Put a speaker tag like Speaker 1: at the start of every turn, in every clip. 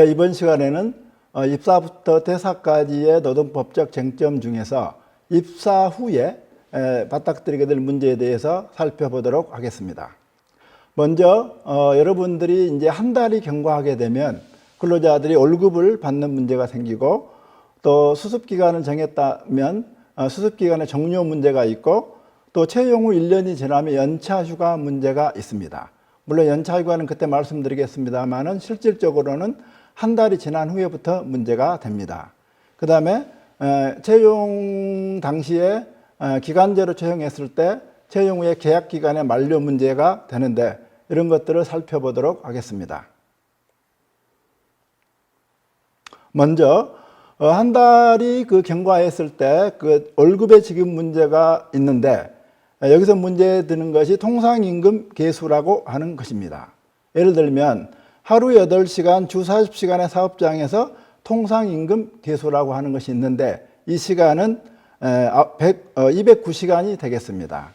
Speaker 1: 이번 시간에는 입사부터 퇴사까지의 노동법적 쟁점 중에서 입사 후에 맞닥뜨리게 될 문제에 대해서 살펴보도록 하겠습니다. 먼저 여러분들이 이제 한 달이 경과하게 되면 근로자들이 월급을 받는 문제가 생기고, 또 수습기간을 정했다면 수습기간의 종료 문제가 있고, 또 채용 후 1년이 지나면 연차휴가 문제가 있습니다. 물론 연차휴가는 그때 말씀드리겠습니다만은 실질적으로는 한 달이 지난 후에부터 문제가 됩니다. 그 다음에 채용 당시에 기간제로 채용했을 때 채용 후에 계약기간의 만료 문제가 되는데, 이런 것들을 살펴보도록 하겠습니다. 먼저 한 달이 경과했을 때 월급의 지급 문제가 있는데, 여기서 문제 드는 것이 통상임금 계수라고 하는 것입니다. 예를 들면 하루 8시간 주 40시간의 사업장에서 통상임금 계수라고 하는 것이 있는데, 이 시간은 209시간이 되겠습니다.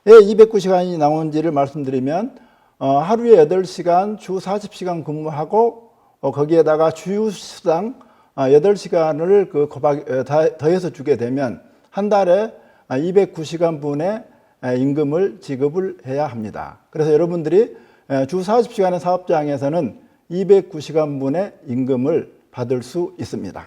Speaker 1: 왜 209시간이 나온지를 말씀드리면, 하루에 8시간 주 40시간 근무하고 거기에다가 주휴수당 8시간을 더해서 주게 되면 한 달에 209시간 분의 임금을 지급을 해야 합니다. 그래서 여러분들이 주 40시간의 사업장에서는 209시간 분의 임금을 받을 수 있습니다.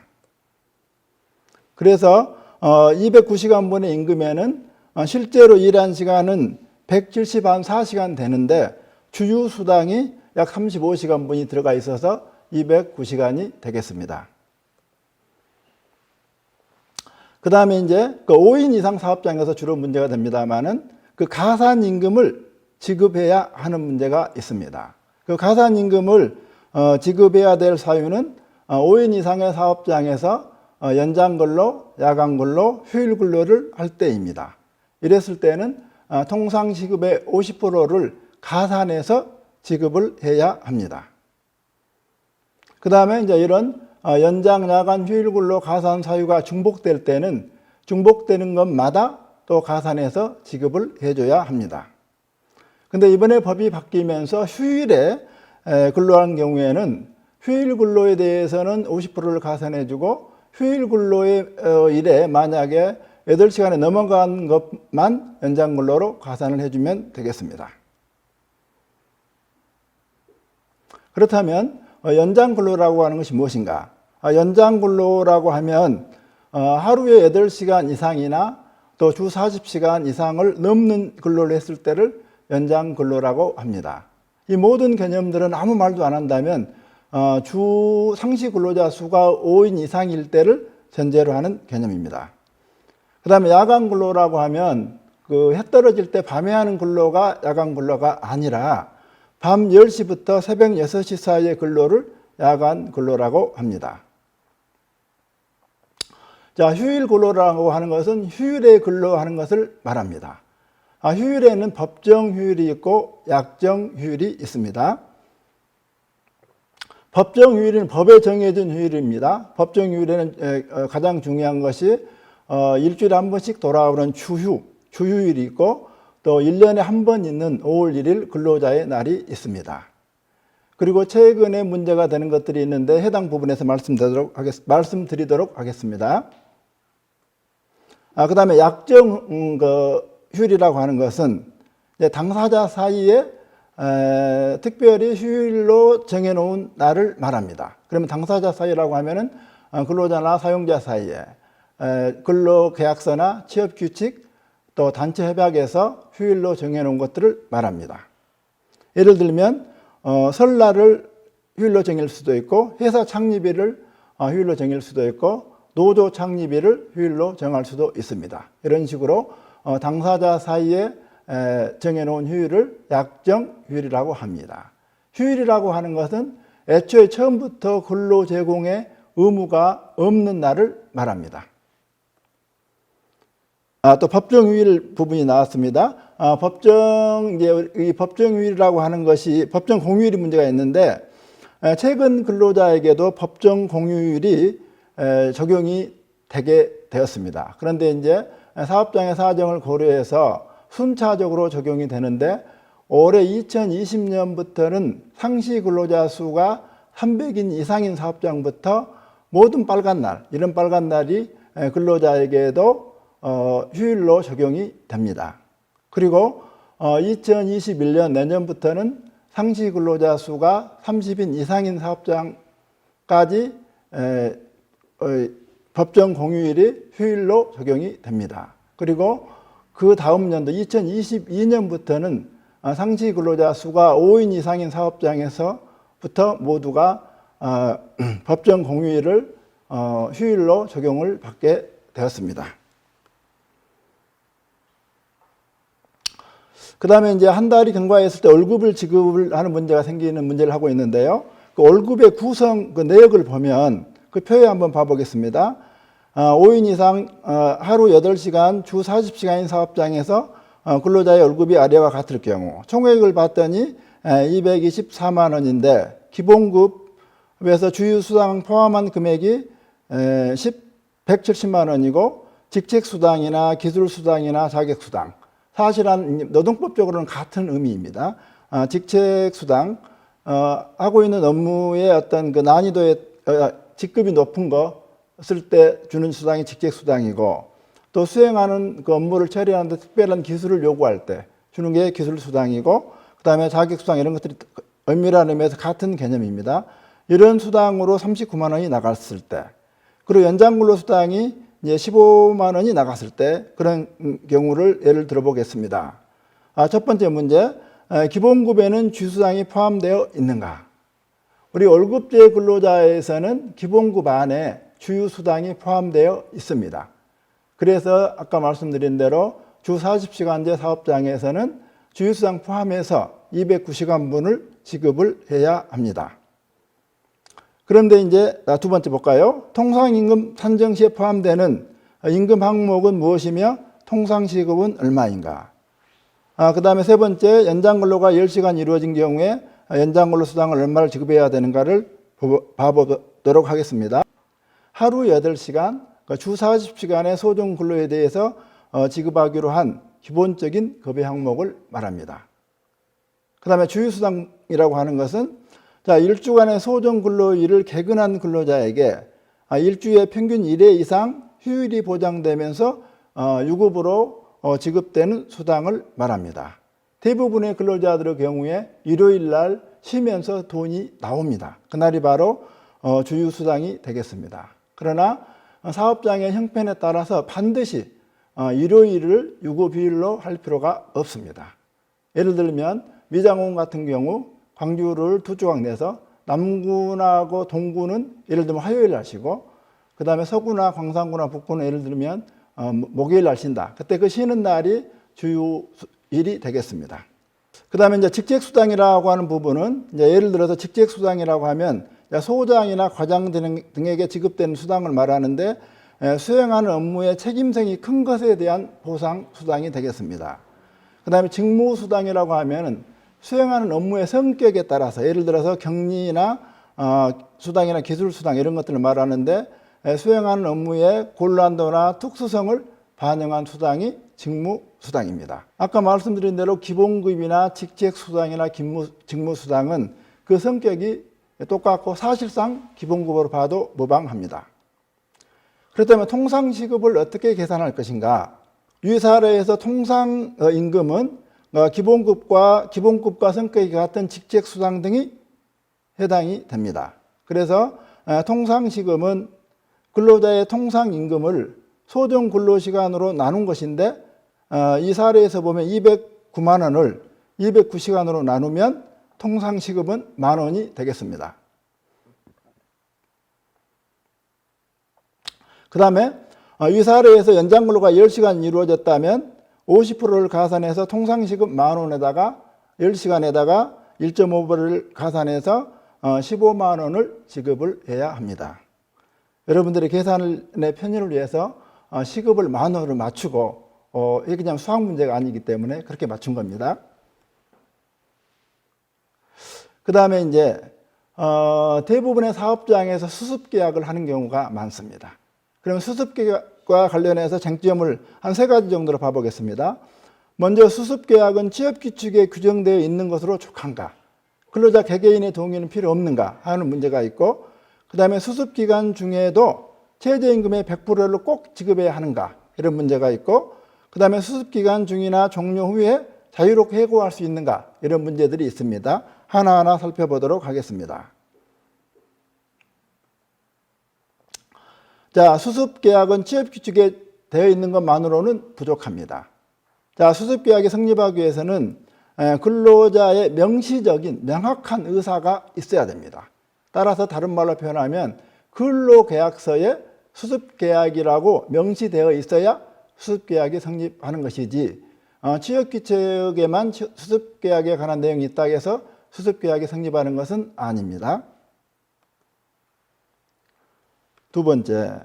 Speaker 1: 그래서 209시간 분의 임금에는 실제로 일한 시간은 174시간 되는데 주휴수당이 약 35시간 분이 들어가 있어서 209시간이 되겠습니다. 그 다음에 이제 5인 이상 사업장에서 주로 문제가 됩니다만은 가산임금을 지급해야 하는 문제가 있습니다. 가산임금을 지급해야 될 사유는 5인 이상의 사업장에서 연장근로, 야간근로, 휴일근로를 할 때입니다. 이랬을 때는 통상시급의 50%를 가산해서 지급을 해야 합니다. 그 다음에 이제 이런 연장, 야간, 휴일근로 가산 사유가 중복될 때는 중복되는 것마다 또 가산해서 지급을 해줘야 합니다. 근데 이번에 법이 바뀌면서 휴일에 근로한 경우에는 휴일 근로에 대해서는 50%를 가산해주고, 휴일 근로의 일에 만약에 8시간에 넘어간 것만 연장 근로로 가산을 해주면 되겠습니다. 그렇다면 연장 근로라고 하는 것이 무엇인가? 연장 근로라고 하면 하루에 8시간 이상이나 또 주 40시간 이상을 넘는 근로를 했을 때를 연장 근로라고 합니다. 이 모든 개념들은 아무 말도 안 한다면 주 상시 근로자 수가 5인 이상일 때를 전제로 하는 개념입니다. 그 다음에 야간 근로라고 하면 해 떨어질 때 밤에 하는 근로가 야간 근로가 아니라 밤 10시부터 새벽 6시 사이의 근로를 야간 근로라고 합니다. 자, 휴일 근로라고 하는 것은 휴일에 근로하는 것을 말합니다. 휴일에는 법정 휴일이 있고 약정 휴일이 있습니다. 법정 휴일은 법에 정해진 휴일입니다. 법정 휴일에는 가장 중요한 것이 일주일에 한 번씩 돌아오는 주휴일이 있고, 또 1년에 한 번 있는 5월 1일 근로자의 날이 있습니다. 그리고 최근에 문제가 되는 것들이 있는데 해당 부분에서 말씀드리도록 하겠습니다. 그 다음에 약정 휴일이라고 하는 것은 당사자 사이에 특별히 휴일로 정해놓은 날을 말합니다. 그러면 당사자 사이라고 하면은 근로자나 사용자 사이에 근로계약서나 취업규칙, 또 단체 협약에서 휴일로 정해놓은 것들을 말합니다. 예를 들면 설날을 휴일로 정할 수도 있고, 회사 창립일을 휴일로 정할 수도 있고, 노조 창립일을 휴일로 정할 수도 있습니다. 이런 식으로 당사자 사이에 정해놓은 휴일을 약정 휴일이라고 합니다. 휴일이라고 하는 것은 애초에 처음부터 근로 제공의 의무가 없는 날을 말합니다. 또 법정 휴일 부분이 나왔습니다. 이 법정 휴일이라고 하는 것이 법정 공휴일이 문제가 있는데, 최근 근로자에게도 법정 공휴일이 적용이 되게 되었습니다. 그런데 이제 사업장의 사정을 고려해서 순차적으로 적용이 되는데, 올해 2020년부터는 상시 근로자 수가 300인 이상인 사업장부터 모든 빨간 날, 이런 빨간 날이 근로자에게도 휴일로 적용이 됩니다. 그리고 2021년 내년부터는 상시 근로자 수가 30인 이상인 사업장까지 법정 공휴일이 휴일로 적용이 됩니다. 그리고 그 다음 연도 2022년부터는 상시 근로자 수가 5인 이상인 사업장에서부터 모두가 법정 공휴일을 휴일로 적용을 받게 되었습니다. 그 다음에 이제 한 달이 경과했을 때 월급을 지급을 하는 문제가 생기는 문제를 하고 있는데요. 그 월급의 구성, 그 내역을 보면 그 표에 한번 봐보겠습니다. 5인 이상 하루 8시간 주 40시간인 사업장에서 근로자의 월급이 아래와 같을 경우 총액을 봤더니 224만 원인데 기본급에서 주휴수당 포함한 금액이 170만 원이고 직책수당이나 기술수당이나 자격수당, 사실은 노동법적으로는 같은 의미입니다. 직책수당, 하고 있는 업무의 어떤 그 난이도의 직급이 높은 것을 때 주는 수당이 직책수당이고, 또 수행하는 그 업무를 처리하는데 특별한 기술을 요구할 때 주는 게 기술수당이고, 그 다음에 자격수당 이런 것들이 엄밀한 의미에서 같은 개념입니다. 이런 수당으로 39만 원이 나갔을 때, 그리고 연장근로수당이 이제 15만 원이 나갔을 때 그런 경우를 예를 들어 보겠습니다. 첫 번째 문제, 기본급에는 주수당이 포함되어 있는가? 우리 월급제 근로자에서는 기본급 안에 주휴수당이 포함되어 있습니다. 그래서 아까 말씀드린 대로 주 40시간제 사업장에서는 주휴수당 포함해서 209시간분을 지급을 해야 합니다. 그런데 이제 두 번째 볼까요? 통상임금 산정 시에 포함되는 임금 항목은 무엇이며 통상시급은 얼마인가? 그 다음에 세 번째, 연장근로가 10시간 이루어진 경우에 연장근로수당을 얼마를 지급해야 되는가를 봐보도록 하겠습니다. 하루 8시간, 주 40시간의 소정근로에 대해서 지급하기로 한 기본적인 급여 항목을 말합니다. 그 다음에 주휴수당이라고 하는 것은 일주간의 소정근로일을 개근한 근로자에게 일주에 평균 1회 이상 휴일이 보장되면서 유급으로 지급되는 수당을 말합니다. 대부분의 근로자들의 경우에 일요일 날 쉬면서 돈이 나옵니다. 그날이 바로 주휴수당이 되겠습니다. 그러나 사업장의 형편에 따라서 반드시 일요일을 유급휴일로 할 필요가 없습니다. 예를 들면 미장원 같은 경우 광주를 두 조각 내서 남구하고 동구는 예를 들면 화요일 날 쉬고, 그 다음에 서구나 광산구나 북구는 예를 들면 목요일 날 쉰다. 그때 그 쉬는 날이 주휴일이 되겠습니다. 그 다음에 이제 직책수당이라고 하는 부분은 이제 예를 들어서 직책수당이라고 하면 소장이나 과장 등에게 지급되는 수당을 말하는데, 수행하는 업무의 책임성이 큰 것에 대한 보상 수당이 되겠습니다. 그 다음에 직무수당이라고 하면은 수행하는 업무의 성격에 따라서 예를 들어서 격리나 수당이나 기술수당 이런 것들을 말하는데, 수행하는 업무의 곤란도나 특수성을 반영한 수당이 직무수당입니다. 아까 말씀드린 대로 기본급이나 직책수당이나 직무수당은 그 성격이 똑같고 사실상 기본급으로 봐도 무방합니다. 그렇다면 통상시급을 어떻게 계산할 것인가? 이 사례에서 통상임금은 기본급과 성격이 같은 직책수당 등이 해당이 됩니다. 그래서 통상시급은 근로자의 통상임금을 소정근로시간으로 나눈 것인데, 이 사례에서 보면 209만 원을 209시간으로 나누면 통상시급은 10,000원이 되겠습니다. 그 다음에 이 사례에서 연장근로가 10시간 이루어졌다면 50%를 가산해서 통상시급 10,000원에다가 10시간에다가 1.5배를 가산해서 15만 원을 지급을 해야 합니다. 여러분들의 계산의 편의를 위해서 시급을 10,000원으로 맞추고, 이게 그냥 수학 문제가 아니기 때문에 그렇게 맞춘 겁니다. 그 다음에 이제 대부분의 사업장에서 수습계약을 하는 경우가 많습니다. 그럼 수습계약과 관련해서 쟁점을 한 3가지 정도로 봐보겠습니다. 먼저 수습계약은 취업규칙에 규정되어 있는 것으로 족한가? 근로자 개개인의 동의는 필요 없는가 하는 문제가 있고, 그 다음에 수습기간 중에도 최저임금의 100%를 꼭 지급해야 하는가 이런 문제가 있고, 그 다음에 수습기간 중이나 종료 후에 자유롭게 해고할 수 있는가 이런 문제들이 있습니다. 하나하나 살펴보도록 하겠습니다. 자, 수습계약은 취업규칙에 되어 있는 것만으로는 부족합니다. 자, 수습계약이 성립하기 위해서는 근로자의 명시적인 명확한 의사가 있어야 됩니다. 따라서 다른 말로 표현하면 근로계약서에 수습계약이라고 명시되어 있어야 수습계약이 성립하는 것이지, 취업규칙에만 수습계약에 관한 내용이 있다고 해서 수습계약이 성립하는 것은 아닙니다. 두 번째,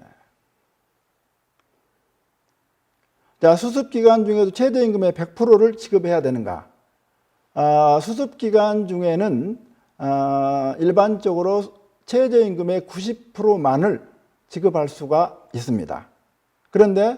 Speaker 1: 자, 수습기간 중에도 최저임금의 100%를 지급해야 되는가? 수습기간 중에는 일반적으로 최저임금의 90%만을 지급할 수가 있습니다. 그런데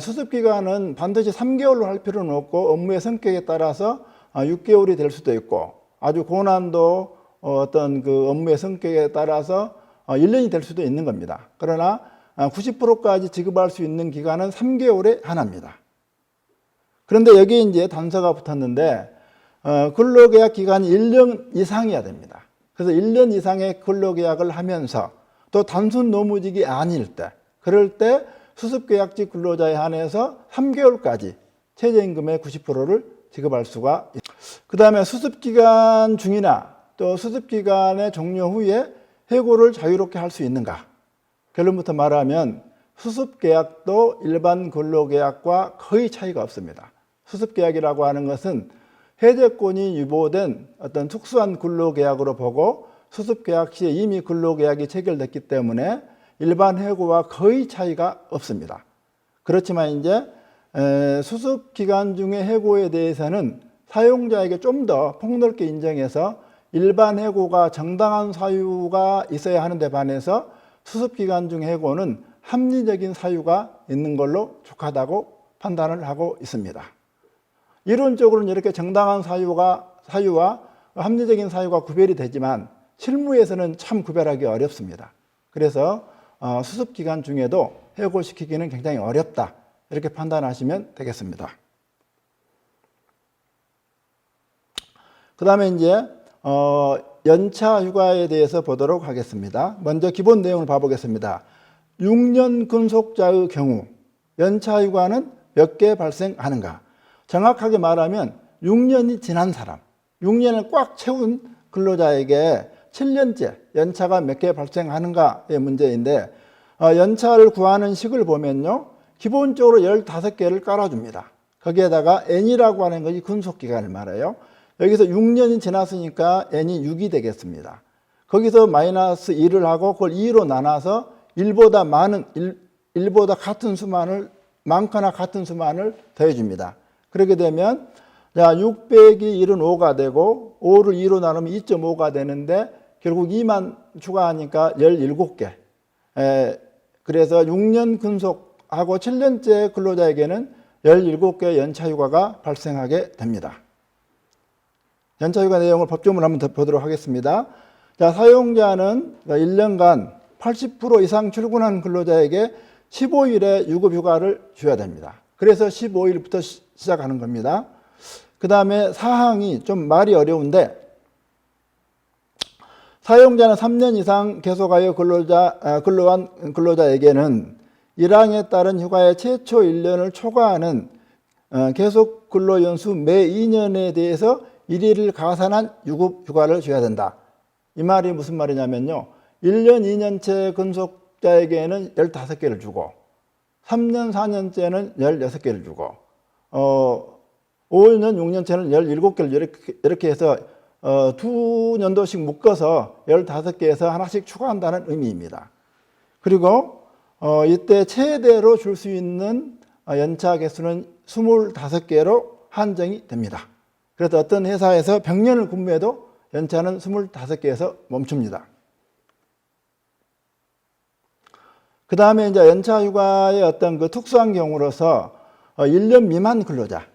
Speaker 1: 수습기간은 반드시 3개월로 할 필요는 없고, 업무의 성격에 따라서 6개월이 될 수도 있고, 아주 고난도 어떤 그 업무의 성격에 따라서 1년이 될 수도 있는 겁니다. 그러나 90%까지 지급할 수 있는 기간은 3개월에 하나입니다. 그런데 여기 이제 단서가 붙었는데, 근로계약 기간이 1년 이상이어야 됩니다. 그래서 1년 이상의 근로계약을 하면서 또 단순 노무직이 아닐 때, 그럴 때 수습계약직 근로자에 한해서 3개월까지 최저임금의 90%를 지급할 수가 있습니다. 그 다음에 수습기간 중이나 또 수습기간의 종료 후에 해고를 자유롭게 할 수 있는가? 결론부터 말하면 수습계약도 일반 근로계약과 거의 차이가 없습니다. 수습계약이라고 하는 것은 해제권이 유보된 어떤 특수한 근로계약으로 보고, 수습계약 시에 이미 근로계약이 체결됐기 때문에 일반 해고와 거의 차이가 없습니다. 그렇지만 이제 수습기간 중의 해고에 대해서는 사용자에게 좀 더 폭넓게 인정해서 일반 해고가 정당한 사유가 있어야 하는데 반해서 수습기간 중 해고는 합리적인 사유가 있는 걸로 족하다고 판단을 하고 있습니다. 이론적으로는 이렇게 정당한 사유와 합리적인 사유가 구별이 되지만 실무에서는 참 구별하기 어렵습니다. 그래서 수습기간 중에도 해고시키기는 굉장히 어렵다, 이렇게 판단하시면 되겠습니다. 그 다음에 이제 연차 휴가에 대해서 보도록 하겠습니다. 먼저 기본 내용을 봐보겠습니다. 6년 근속자의 경우 연차 휴가는 몇 개 발생하는가? 정확하게 말하면 6년이 지난 사람, 6년을 꽉 채운 근로자에게 7년째 연차가 몇 개 발생하는가의 문제인데, 연차를 구하는 식을 보면요, 기본적으로 15개를 깔아줍니다. 거기에다가 N이라고 하는 것이 근속기간을 말해요. 여기서 6년이 지났으니까 N이 6이 되겠습니다. 거기서 마이너스 1을 하고 그걸 2로 나눠서 1보다 같은 수만을, 많거나 같은 수만을 더해줍니다. 그렇게 되면 6 빼기 1은 5가 되고, 5를 2로 나누면 2.5가 되는데, 결국 2만 추가하니까 17개. 그래서 6년 근속하고 7년째 근로자에게는 17개의 연차휴가가 발생하게 됩니다. 연차휴가 내용을 법조문을 한번 더 보도록 하겠습니다. 자, 사용자는 1년간 80% 이상 출근한 근로자에게 15일의 유급휴가를 줘야 됩니다. 그래서 15일부터 시작하는 겁니다. 그 다음에 사항이 좀 말이 어려운데, 사용자는 3년 이상 계속하여 근로한 근로자에게는 1항에 따른 휴가의 최초 1년을 초과하는 계속 근로연수 매 2년에 대해서 1일을 가산한 유급휴가를 줘야 된다. 이 말이 무슨 말이냐면요, 1년, 2년째 근속자에게는 15개를 주고, 3년, 4년째는 16개를 주고, 5년, 6년째는 17개를 이렇게 해서 2년도씩 묶어서 15개에서 하나씩 추가한다는 의미입니다. 그리고 이때 최대로 줄 수 있는 연차 개수는 25개로 한정이 됩니다. 그래서 어떤 회사에서 100년을 근무해도 연차는 25개에서 멈춥니다. 그 다음에 이제 연차 휴가의 어떤 그 특수한 경우로서 1년 미만 근로자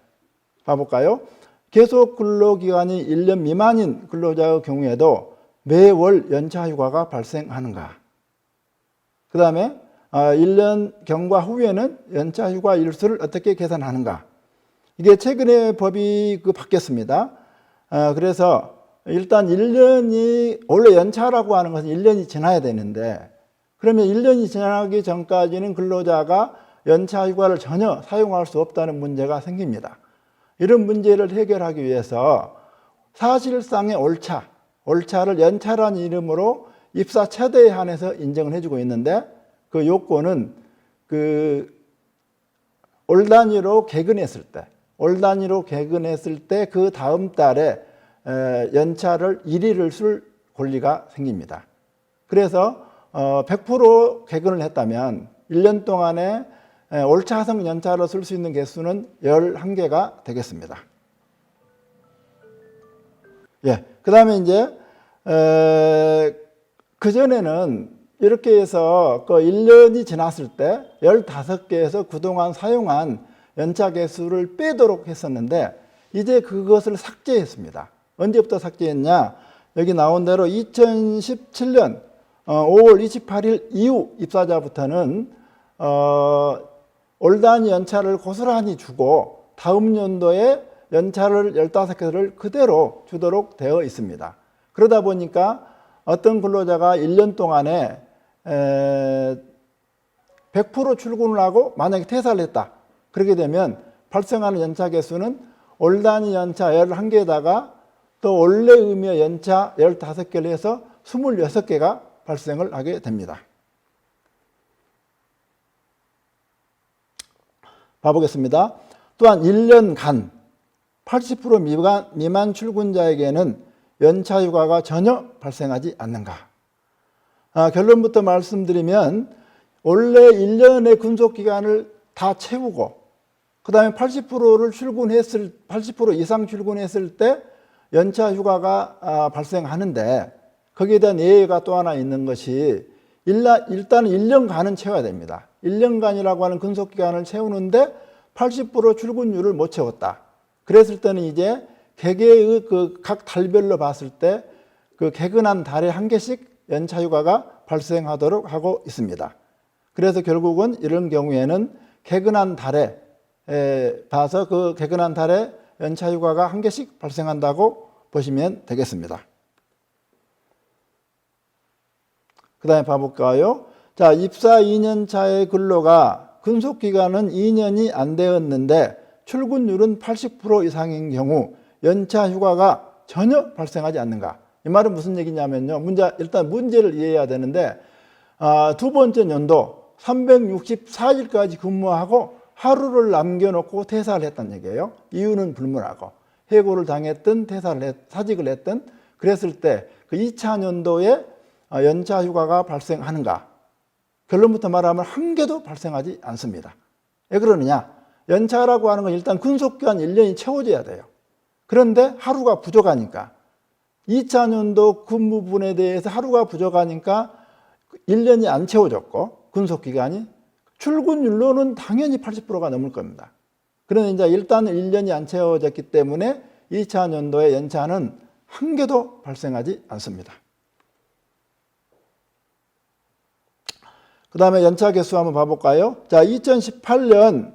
Speaker 1: 봐볼까요? 계속 근로기간이 1년 미만인 근로자의 경우에도 매월 연차휴가가 발생하는가? 그 다음에 1년 경과 후에는 연차휴가 일수를 어떻게 계산하는가? 이게 최근에 법이 바뀌었습니다. 그래서 일단 1년이, 원래 연차라고 하는 것은 1년이 지나야 되는데, 그러면 1년이 지나기 전까지는 근로자가 연차휴가를 전혀 사용할 수 없다는 문제가 생깁니다. 이런 문제를 해결하기 위해서 사실상의 올차를 연차라는 이름으로 입사 최대에 한해서 인정을 해주고 있는데, 그 요건은 올 단위로 개근했을 때 그 다음 달에 연차를 1일을 쓸 권리가 생깁니다. 그래서 100% 개근을 했다면 1년 동안에 올차상 연차로 쓸 수 있는 개수는 11개가 되겠습니다. 예, 그 다음에 이제 그전에는 이렇게 해서 1년이 지났을 때 15개에서 그동안 사용한 연차 개수를 빼도록 했었는데, 이제 그것을 삭제했습니다. 언제부터 삭제했냐? 여기 나온 대로 2017년 5월 28일 이후 입사자부터는 올 단위 연차를 고스란히 주고 다음 연도에 연차를 15개를 그대로 주도록 되어 있습니다. 그러다 보니까 어떤 근로자가 1년 동안에 100% 출근을 하고 만약에 퇴사를 했다. 그렇게 되면 발생하는 연차 개수는 올 단위 연차 11개에다가 또 원래 의미의 연차 15개를 해서 26개가 발생을 하게 됩니다. 봐보겠습니다. 또한 1년간 80% 미만 출근자에게는 연차휴가가 전혀 발생하지 않는가? 결론부터 말씀드리면 원래 1년의 근속기간을 다 채우고 그 다음에 80% 이상 출근했을 때 연차휴가가 발생하는데, 거기에 대한 예외가 또 하나 있는 것이 일단 1년간은 채워야 됩니다. 1년간이라고 하는 근속기간을 채우는데 80% 출근율을 못 채웠다. 그랬을 때는 이제 개개의 각 달별로 봤을 때 개근한 달에 1개씩 연차휴가가 발생하도록 하고 있습니다. 그래서 결국은 이런 경우에는 개근한 달에 봐서 개근한 달에 연차휴가가 1개씩 발생한다고 보시면 되겠습니다. 그 다음에 봐볼까요? 자, 입사 2년 차의 근로가 근속기간은 2년이 안 되었는데 출근율은 80% 이상인 경우 연차휴가가 전혀 발생하지 않는가? 이 말은 무슨 얘기냐면요. 일단 문제를 이해해야 되는데, 두 번째 연도 364일까지 근무하고 하루를 남겨놓고 퇴사를 했다는 얘기예요. 이유는 불문하고 해고를 당했든 사직을 했든 그랬을 때 그 2차 연도에 연차휴가가 발생하는가? 결론부터 말하면 1개도 발생하지 않습니다. 왜 그러느냐? 연차라고 하는 건 일단 근속기간 1년이 채워져야 돼요. 그런데 하루가 부족하니까 2차 연도 근무분에 대해서 하루가 부족하니까 1년이 안 채워졌고 근속기간이 출근율로는 당연히 80%가 넘을 겁니다. 그런데 이제 일단 1년이 안 채워졌기 때문에 2차 연도의 연차는 1개도 발생하지 않습니다. 그 다음에 연차 개수 한번 봐볼까요? 자, 2018년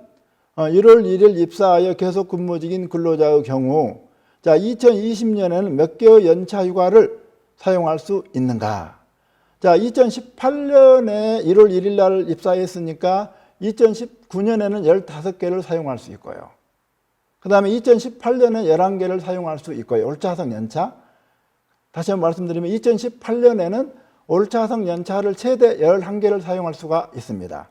Speaker 1: 1월 1일 입사하여 계속 근무직인 근로자의 경우, 자, 2020년에는 몇 개의 연차휴가를 사용할 수 있는가? 자, 2018년에 1월 1일 날 입사했으니까 2019년에는 15개를 사용할 수 있고요. 그 다음에 2018년에 11개를 사용할 수 있고요. 올차상 연차. 다시 한번 말씀드리면 2018년에는 올차상 연차를 최대 11개를 사용할 수가 있습니다.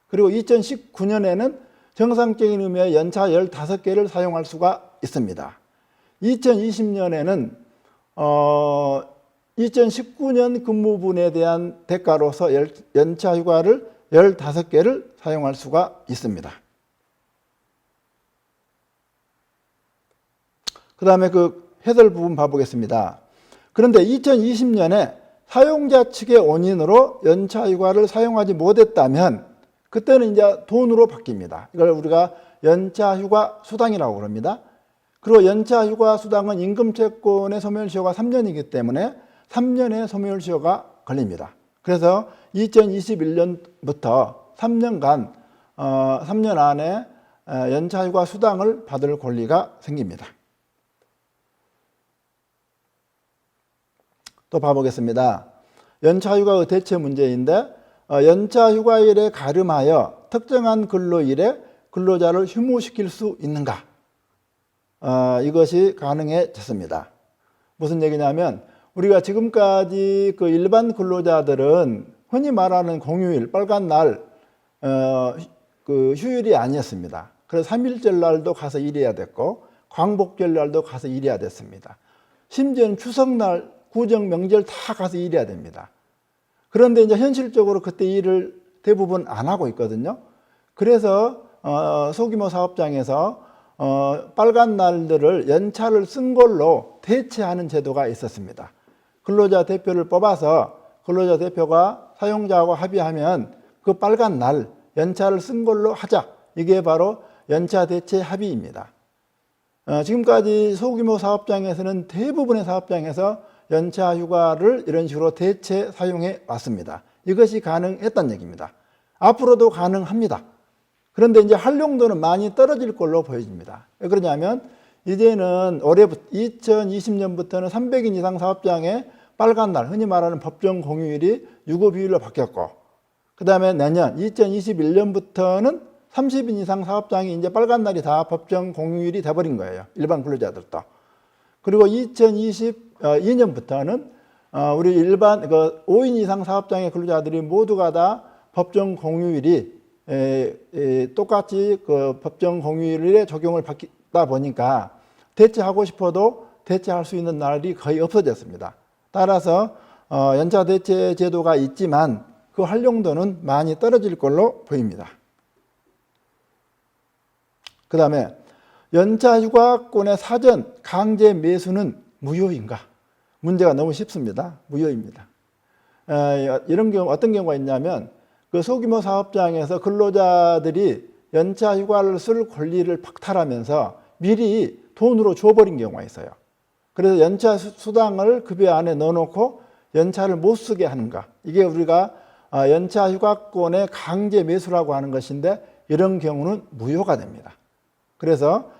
Speaker 1: 그리고 2019년에는 정상적인 의미의 연차 15개를 사용할 수가 있습니다. 2020년에는 2019년 근무분에 대한 대가로서 연차휴가를 15개를 사용할 수가 있습니다. 그 다음에 해설 부분 봐보겠습니다. 그런데 2020년에 사용자 측의 원인으로 연차휴가를 사용하지 못했다면 그때는 이제 돈으로 바뀝니다. 이걸 우리가 연차휴가 수당이라고 그럽니다. 그리고 연차 휴가 수당은 임금 채권의 소멸시효가 3년이기 때문에 3년의 소멸시효가 걸립니다. 그래서 2021년부터 3년간 3년 안에 연차 휴가 수당을 받을 권리가 생깁니다. 또 봐보겠습니다. 연차 휴가의 대체 문제인데 연차 휴가일에 가름하여 특정한 근로일에 근로자를 휴무시킬 수 있는가? 이것이 가능해졌습니다. 무슨 얘기냐면 우리가 지금까지 그 일반 근로자들은 흔히 말하는 공휴일, 빨간 날 그 휴일이 아니었습니다. 그래서 3.1절 날도 가서 일해야 됐고 광복절 날도 가서 일해야 됐습니다. 심지어는 추석날, 구정, 명절 다 가서 일해야 됩니다. 그런데 이제 현실적으로 그때 일을 대부분 안 하고 있거든요. 그래서 소규모 사업장에서 빨간 날들을 연차를 쓴 걸로 대체하는 제도가 있었습니다. 근로자 대표를 뽑아서 근로자 대표가 사용자하고 합의하면 그 빨간 날 연차를 쓴 걸로 하자. 이게 바로 연차 대체 합의입니다. 지금까지 소규모 사업장에서는 대부분의 사업장에서 연차 휴가를 이런 식으로 대체 사용해 왔습니다. 이것이 가능했다는 얘기입니다. 앞으로도 가능합니다. 그런데 이제 활용도는 많이 떨어질 걸로 보여집니다. 왜 그러냐면 이제는 올해부터 2020년부터는 300인 이상 사업장에 빨간 날, 흔히 말하는 법정 공휴일이 유급휴일로 바뀌었고, 그 다음에 내년 2021년부터는 30인 이상 사업장이 이제 빨간 날이 다 법정 공휴일이 돼버린 거예요. 일반 근로자들도. 그리고 2022년부터는 우리 일반 5인 이상 사업장의 근로자들이 모두가 다 법정 공휴일이 똑같이 그 법정 공휴일에 적용을 받다 보니까 대체하고 싶어도 대체할 수 있는 날이 거의 없어졌습니다. 따라서 연차 대체 제도가 있지만 그 활용도는 많이 떨어질 걸로 보입니다. 그 다음에 연차 휴가권의 사전 강제 매수는 무효인가? 문제가 너무 쉽습니다. 무효입니다. 이런 경우 어떤 경우가 있냐면 그 소규모 사업장에서 근로자들이 연차 휴가를 쓸 권리를 박탈하면서 미리 돈으로 줘버린 경우가 있어요. 그래서 연차 수당을 급여 안에 넣어놓고 연차를 못 쓰게 하는가. 이게 우리가 연차 휴가권의 강제 매수라고 하는 것인데 이런 경우는 무효가 됩니다. 그래서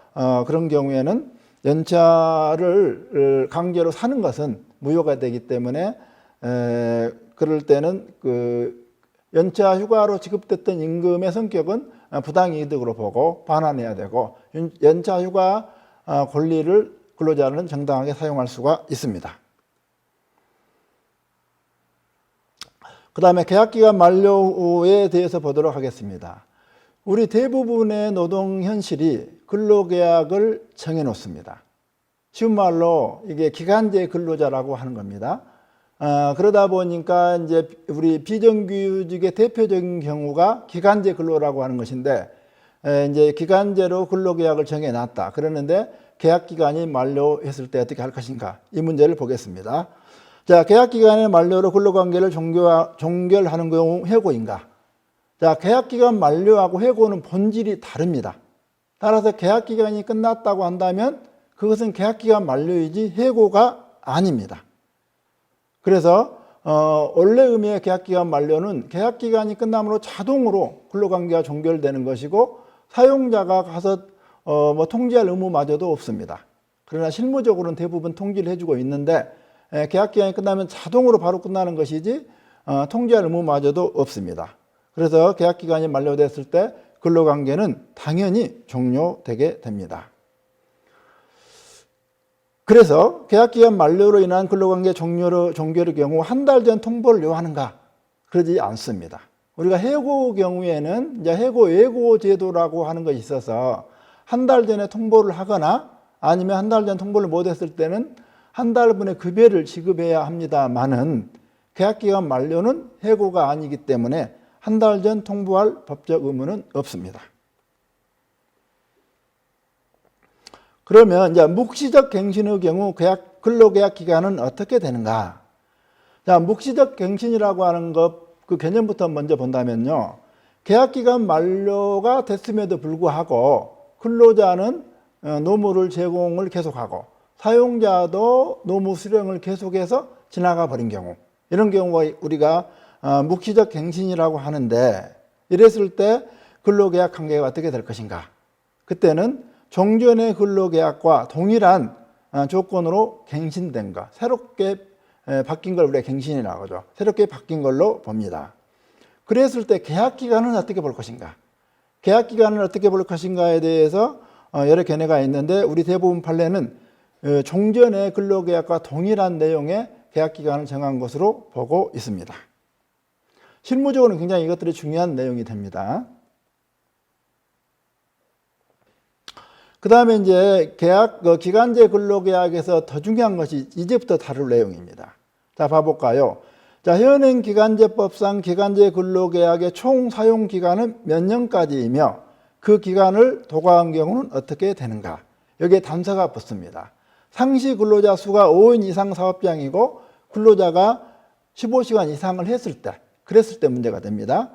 Speaker 1: 그런 경우에는 연차를 강제로 사는 것은 무효가 되기 때문에 그럴 때는 그 연차 휴가로 지급됐던 임금의 성격은 부당이득으로 보고 반환해야 되고 연차 휴가 권리를 근로자는 정당하게 사용할 수가 있습니다. 그 다음에 계약기간 만료에 대해서 보도록 하겠습니다. 우리 대부분의 노동 현실이 근로계약을 정해놓습니다. 쉬운 말로 이게 기간제 근로자라고 하는 겁니다. 그러다 보니까 이제 우리 비정규직의 대표적인 경우가 기간제 근로라고 하는 것인데 이제 기간제로 근로계약을 정해놨다. 그러는데 계약기간이 만료했을 때 어떻게 할 것인가? 이 문제를 보겠습니다. 자, 계약기간의 만료로 근로관계를 종결하는 경우 해고인가? 자, 계약기간 만료하고 해고는 본질이 다릅니다. 따라서 계약기간이 끝났다고 한다면 그것은 계약기간 만료이지 해고가 아닙니다. 그래서 원래 의미의 계약기간 만료는 계약기간이 끝남으로 자동으로 근로관계가 종결되는 것이고 사용자가 가서 뭐 통지할 의무마저도 없습니다. 그러나 실무적으로는 대부분 통지를 해주고 있는데 계약기간이 끝나면 자동으로 바로 끝나는 것이지 통지할 의무마저도 없습니다. 그래서 계약기간이 만료됐을 때 근로관계는 당연히 종료되게 됩니다. 그래서 계약기간 만료로 인한 근로관계 종결의 경우 한 달 전 통보를 요하는가? 그러지 않습니다. 우리가 해고 경우에는 이제 해고 예고 제도라고 하는 것이 있어서 한 달 전에 통보를 하거나 아니면 한 달 전 통보를 못했을 때는 한 달분의 급여를 지급해야 합니다만은 계약기간 만료는 해고가 아니기 때문에 한 달 전 통보할 법적 의무는 없습니다. 그러면 이제 묵시적 갱신의 경우 근로계약 기간은 어떻게 되는가? 자, 묵시적 갱신이라고 하는 그 개념부터 먼저 본다면요. 계약기간 만료가 됐음에도 불구하고 근로자는 노무를 제공을 계속하고 사용자도 노무 수령을 계속해서 지나가 버린 경우, 이런 경우가 우리가 묵시적 갱신이라고 하는데, 이랬을 때 근로계약 관계가 어떻게 될 것인가? 그때는 종전의 근로계약과 동일한 조건으로 갱신된 것, 새롭게 바뀐 걸 우리가 갱신이라고 하죠. 새롭게 바뀐 걸로 봅니다. 그랬을 때 계약기간은 어떻게 볼 것인가? 계약기간을 어떻게 볼 것인가에 대해서 여러 견해가 있는데, 우리 대부분 판례는 종전의 근로계약과 동일한 내용의 계약기간을 정한 것으로 보고 있습니다. 실무적으로는 굉장히 이것들이 중요한 내용이 됩니다. 그 다음에 이제 기간제 근로계약에서 더 중요한 것이 이제부터 다룰 내용입니다. 자, 봐볼까요? 자, 현행 기간제법상 기간제 근로계약의 총 사용 기간은 몇 년까지이며 그 기간을 도과한 경우는 어떻게 되는가? 여기에 단서가 붙습니다. 상시 근로자 수가 5인 이상 사업장이고 근로자가 15시간 이상을 했을 때, 그랬을 때 문제가 됩니다.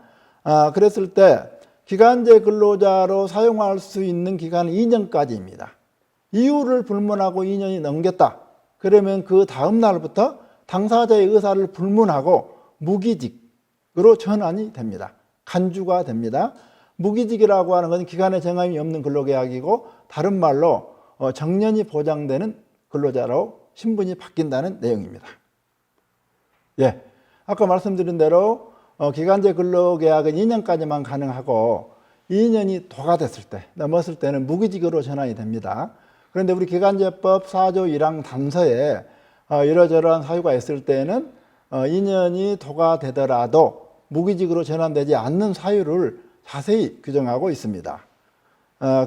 Speaker 1: 그랬을 때 기간제 근로자로 사용할 수 있는 기간은 2년까지입니다. 이유를 불문하고 2년이 넘겼다. 그러면 그 다음 날부터 당사자의 의사를 불문하고 무기직으로 전환이 됩니다. 간주가 됩니다. 무기직이라고 하는 것은 기간에 정함이 없는 근로계약이고, 다른 말로 정년이 보장되는 근로자로 신분이 바뀐다는 내용입니다. 예, 아까 말씀드린 대로 기간제 근로계약은 2년까지만 가능하고 2년이 도과됐을 때, 넘었을 때는 무기직으로 전환이 됩니다. 그런데 우리 기간제법 4조 1항 단서에 이러저러한 사유가 있을 때는 2년이 도과되더라도 무기직으로 전환되지 않는 사유를 자세히 규정하고 있습니다.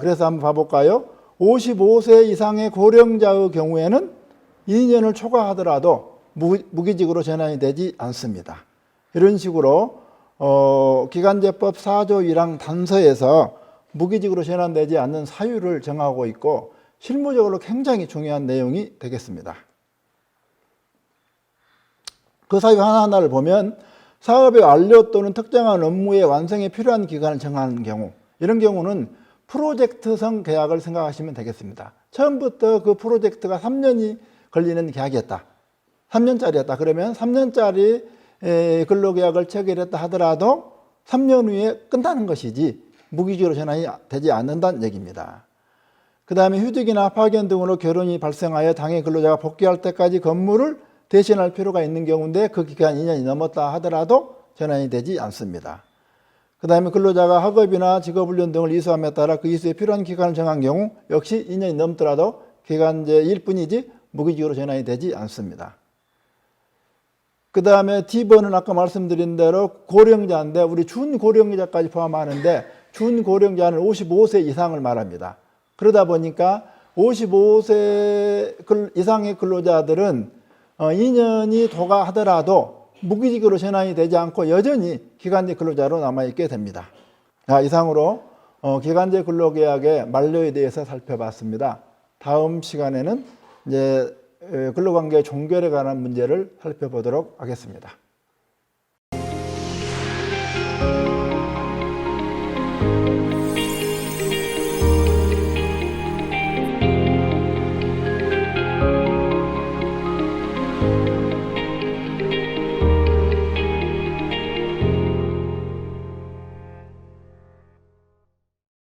Speaker 1: 그래서 한번 봐볼까요? 55세 이상의 고령자의 경우에는 2년을 초과하더라도 무기직으로 전환이 되지 않습니다. 이런 식으로 기간제법 4조 1항 단서에서 무기직으로 전환되지 않는 사유를 정하고 있고, 실무적으로 굉장히 중요한 내용이 되겠습니다. 그 사유 하나하나를 보면 사업의 완료 또는 특정한 업무의 완성에 필요한 기간을 정하는 경우, 이런 경우는 프로젝트성 계약을 생각하시면 되겠습니다. 처음부터 그 프로젝트가 3년이 걸리는 계약이었다, 3년짜리였다. 그러면 3년짜리 근로계약을 체결했다 하더라도 3년 후에 끝나는 것이지 무기직으로 전환이 되지 않는다는 얘기입니다. 그 다음에 휴직이나 파견 등으로 결혼이 발생하여 당해 근로자가 복귀할 때까지 근무를 대신할 필요가 있는 경우인데 그 기간 2년이 넘었다 하더라도 전환이 되지 않습니다. 그 다음에 근로자가 학업이나 직업훈련 등을 이수함에 따라 그 이수에 필요한 기간을 정한 경우 역시 2년이 넘더라도 기간제일 뿐이지 무기직으로 전환이 되지 않습니다. 그 다음에 D번은 아까 말씀드린 대로 고령자인데, 우리 준고령자까지 포함하는데 준고령자는 55세 이상을 말합니다. 그러다 보니까 55세 이상의 근로자들은 2년이 도과하더라도 무기직으로 전환이 되지 않고 여전히 기간제 근로자로 남아있게 됩니다. 이상으로 기간제 근로계약의 만료에 대해서 살펴봤습니다. 다음 시간에는 이제 근로관계 종결에 관한 문제를 살펴보도록 하겠습니다.